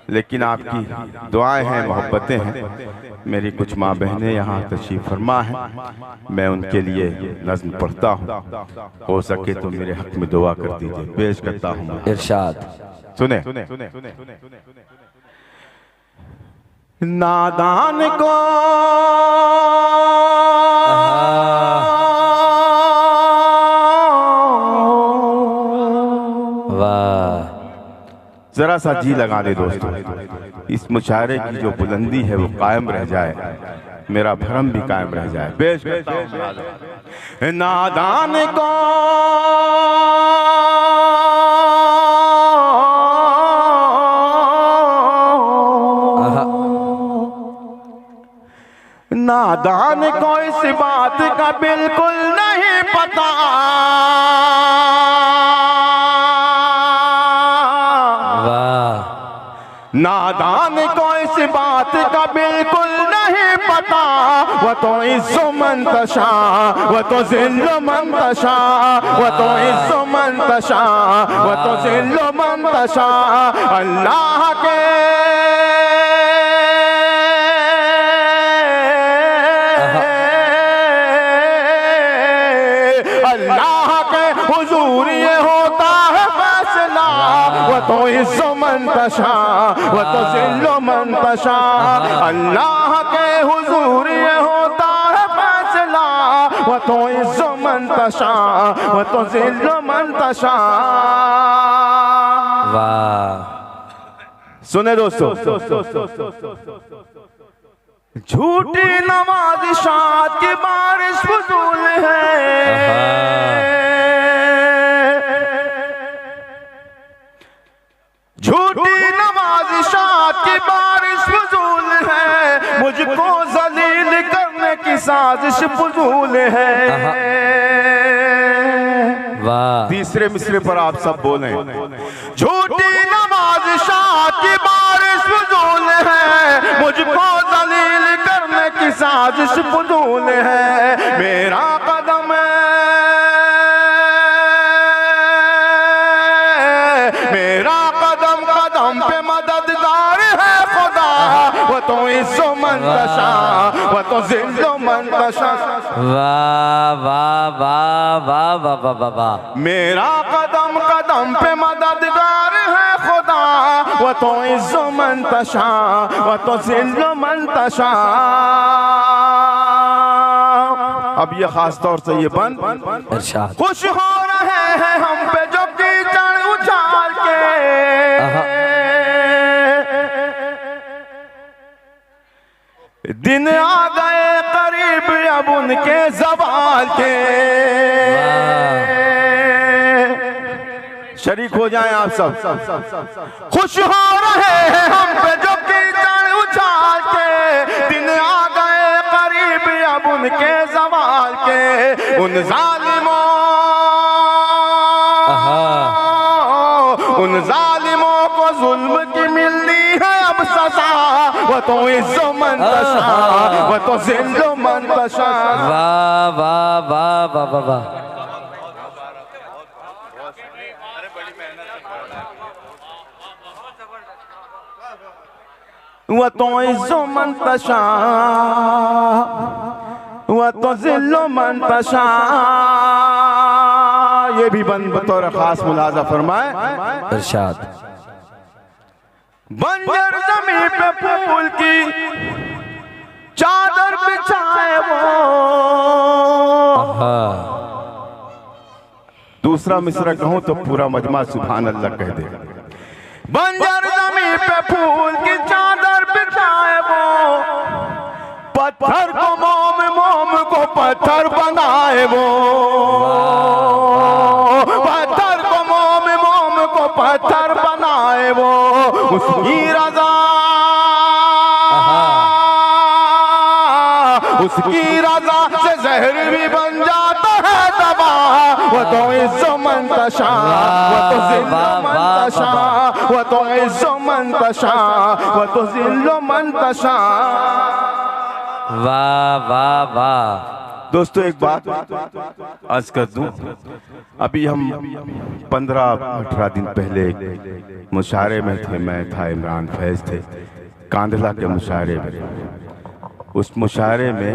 लेकिन आपकी दुआएं हैं, मोहब्बतें हैं। मेरी कुछ माँ बहनें यहाँ तशरीफ फरमा हैं, मैं उनके लिए नज़्म पढ़ता हूँ। हो सके तो मेरे हक में दुआ कर दीजिए। पेश करता हूँ इरशाद। सुने। नादान को वाह, जरा सा जी लगा दे दोस्तों, इस मुशायरे की जो बुलंदी है वो कायम रह जाए, मेरा भरम भी कायम रह जाए। पेश करता हूं। नादान को नादान को इस बात का बिल्कुल नहीं पता, नादान को इस बात का बिल्कुल नहीं पता। वो तो इज्जो मंतशा, वो तो जिल्लो मंतशा, वो तो इज्जो मंतशा, वो तो जिल्लो मंतशा। अल्लाह के हुजूर ये होता है फैसला। वो तो इज्जो मंतशा, वो तो जिल्लो मंतशा। अल्लाह के हुजूर ये होता है फैसला। वो तो इज्जो मंतशा, वो तो जिल्लो मंतशा। वाह, सुने दोस्तों, झूठी नवाज़िशात की बारिश फजूल है, झूठी नवाज़िशात की बारिश फजूल है। मुझको जलील करने की साजिश फजूल है। वाह, तीसरे मिसरे पर आप सब बोलें। झूठी नवाज़िशात की बारिश फजूल है, मुझको जलील करने की साजिश फजूल है। मेरा कदम पे मददगार है खुदा। वो तो इज्जो मंतशा, वो तो जिल्लो मंतशा। वाह वाह वाह वाह वाह वाह वाह वाह। मेरा कदम कदम पे मददगार है खुदा। वो तो इज्जो मंतशा, वो तो जिल्लो मंतशा। अब ये खास तौर से ये बंद इरशाद। खुश हो रहे हैं हम पे जो कीचड़ उछाल के, दिन आ गए करीब अब उनके ज़वाल के। शरीक हो जाएं आप सब। खुश हो रहे हैं हम पे जो कीचड़ उछाल के, दिन आ गए करीब अब उनके ज़वाल के। उन जालिमों, उन जालिमों को जुल्म की मिलनी है अब सजा। वो तो इज्जो मंतशा, वो तो जिल्लो मंतशा। वाह वाह वाह वाह वाह वाह। वो तो इज्जो मंतशा, वो तो जिल्लो मंतशा। ये भी बंद बतौर खास मुलाजा फरमाए। इरशाद। बंजर ज़मीन पे फूल की चादर बिछाए वो। दूसरा मिसरा कहूं तो पूरा मजमा सुभान अल्लाह कह दे। बंजर ज़मीन पे फूल की चादर बिछाए वो, पत्थर को मोम, मोम को पत्थर बनाए वो। पत्थर को मोम, मोम को पत्थर बनाए वो। उसकी रज़ा, उसकी रज़ा से जहर भी बन जाता है दवा। वो तो इज्जो मंतशा, वो तो जिल्लो मंतशा, वो तो इज्जो मंतशा, वो तो जिल्लो मंतशा। वाह वाह वाह। दोस्तों एक बात आज कर दूं, अभी हम 15-18 दिन पहले एक मुशायरे में थे, मैं था, इमरान फैज़ थे, कांधला के मुशायरे में। उस मुशायरे में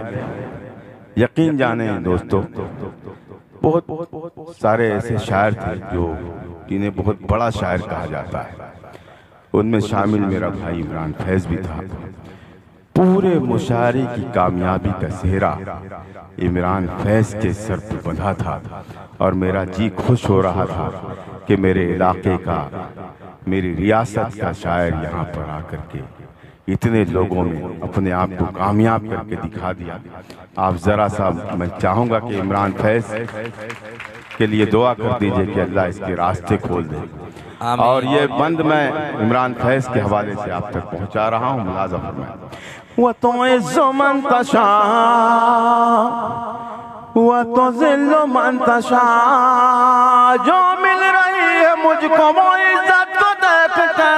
यकीन जाने दोस्तों बहुत सारे ऐसे शायर थे जो जिन्हें बहुत बड़ा शायर कहा जाता है, उनमें शामिल मेरा भाई इमरान फैज़ भी था। पूरे मुशायरे की कामयाबी का सेहरा इमरान फैज़ के सर पर बंधा था और मेरा जी खुश हो रहा था कि मेरे इलाके का, मेरी रियासत का शायर यहाँ पर आकर के इतने लोगों में अपने आप को कामयाब करके दिखा दिया। आप ज़रा सा, मैं चाहूँगा कि इमरान फैज़ के लिए दुआ कर दीजिए कि अल्लाह इसके रास्ते खोल दे। और ये बंद मैं इमरान फैज़ के हवाले से आप तक पहुँचा रहा हूँ, मुलाज़ा फरमाएं। वो तो इज़्ज़ो मन तशा, वो तो ज़िल्लो मन तशा, जो मिल रही है मुझको वो इज़्ज़त को देख कर,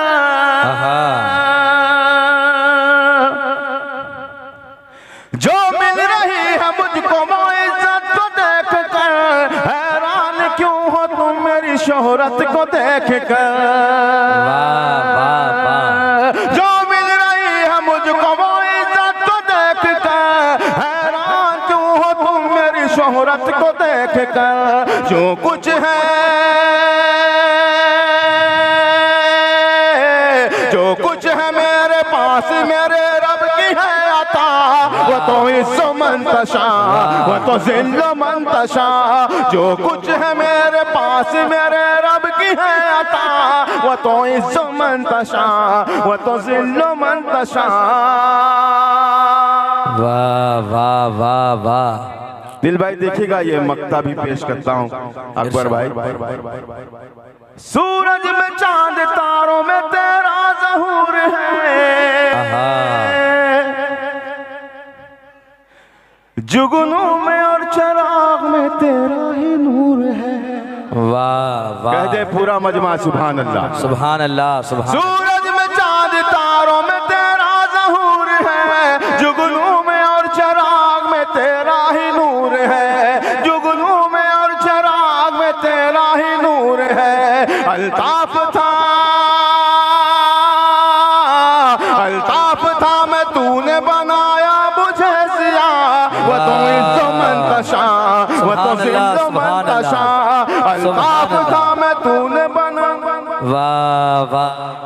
जो मिल रही है मुझको वो इज़्ज़त को देख कर, हैरान क्यों हो तुम मेरी शोहरत को देख कर। जो मिल रही है मुझको वो इज़्ज़त को देख कर, हैरान क्यों हो तुम मेरी शोहरत को देख कर। जो कुछ है, जो कुछ है मेरे पास मेरे रब की है अता, वो तो इज़्ज़ो मन तशा, वो तो ज़िल्लो मन तशा। जो कुछ है मेरे पास मेरे रब की है अता, वो तो इज़्ज़ो मन तशा, वो तो ज़िल्लो मन तशा। वाह वाह वाह वाह। दिल भाई देखिएगा, ये मक्ता भी पेश करता हूँ अकबर भाई। सूरज में चांद तारों में तेरा ज़हूर है, जुगनू में और चराग में तेरा ही नूर है। वाह वाह, कह दे पूरा मजमा सुभान अल्लाह, सुभान अल्लाह, सुभान। सूरज में चांद तारों में तेरा ज़हूर है, जुगनू में और चराग में तेरा ही नूर है, जुगनू में और चराग में तेरा ही नूर है। अल्ताफ था, अल्ताफ था मैं तूने बनाया मुझे सिया, वो तो इज़्ज़ो मन तशा, वो तो ज़िल्लो मन तशा। अल्ताफ था मैं तूने बना। वाह वाह।